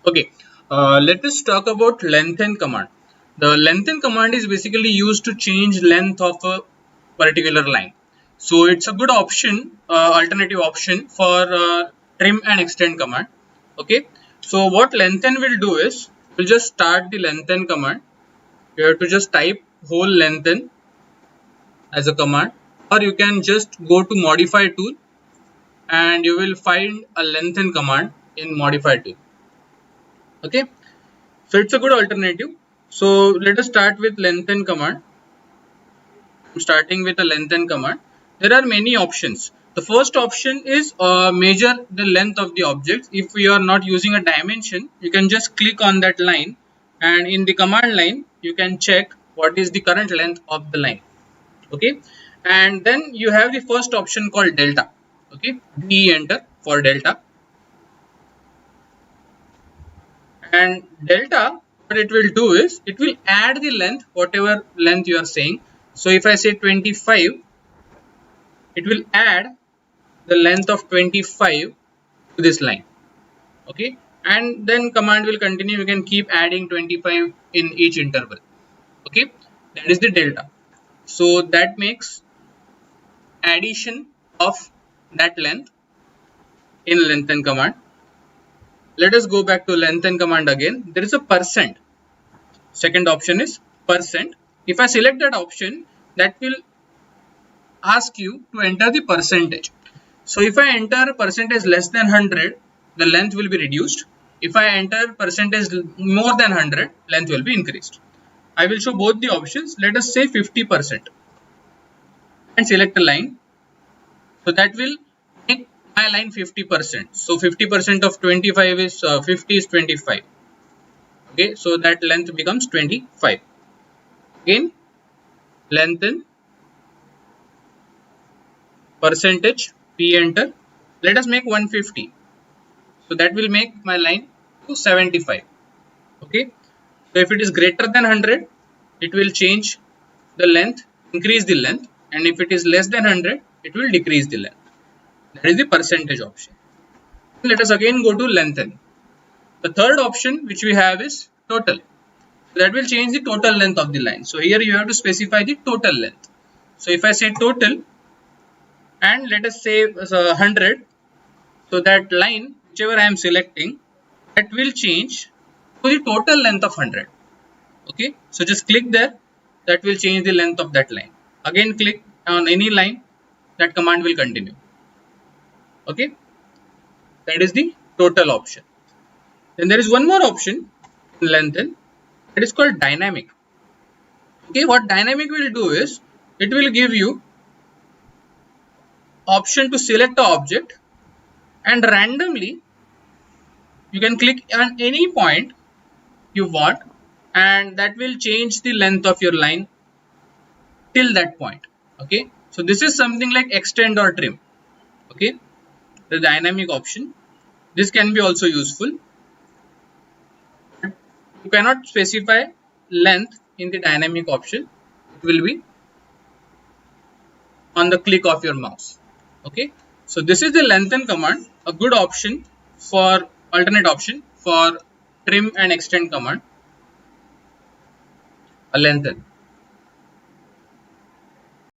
Okay, let us talk about lengthen command. The lengthen command is basically used to change length of a particular line. So it's a good option, alternative option for trim and extend command. Okay, so what lengthen will do is we'll just start the lengthen command. You have to just type whole lengthen as a command, or you can just go to modify tool and you will find a lengthen command in modify tool. Okay, so it's a good alternative. So let us start with lengthen command. I'm starting with a lengthen command. There are many options. The first option is measure the length of the object. If we are not using a dimension, you can just click on that line, and in the command line you can check what is the current length of the line. Okay, and then you have the first option called delta. Okay, D enter for delta. And delta, what it will do is it will add the length, whatever length you are saying. So if I say 25, it will add the length of 25 to this line. Okay, and then command will continue. You can keep adding 25 in each interval. Okay, that is the delta. So that makes addition of that length in lengthen command. Let us go back to lengthen command again. There is a percent. Second option is percent. If I select that option, that will ask you to enter the percentage. So if I enter percentage less than 100, the length will be reduced. If I enter percentage more than 100, length will be increased. I will show both the options. Let us say 50% and select a line. So that will make my line 50%. So 50% of 25 is 50 is 25. Okay, so that length becomes 25. Again, lengthen percentage, P enter. Let us make 150. So that will make my line to 75. Okay, so if it is greater than 100, it will change the length, increase the length, and if it is less than 100, it will decrease the length. That is the percentage option. Let us again go to lengthen. The third option which we have is total. That will change the total length of the line. So here you have to specify the total length. So if I say total and let us say 100, so that line whichever I am selecting, that will change to the total length of 100. Okay, so just click there, that will change the length of that line. Again click on any line, that command will continue. Okay, that is the total option. Then there is one more option in lengthen, that is called dynamic. Okay, what dynamic will do is it will give you option to select an object and randomly you can click on any point you want, and that will change the length of your line till that point. Okay, so this is something like extend or trim. Okay, the dynamic option, this can be also useful. You cannot specify length in the dynamic option, it will be on the click of your mouse. Okay, so this is the lengthen command, a good option for alternate option for trim and extend command, a lengthen.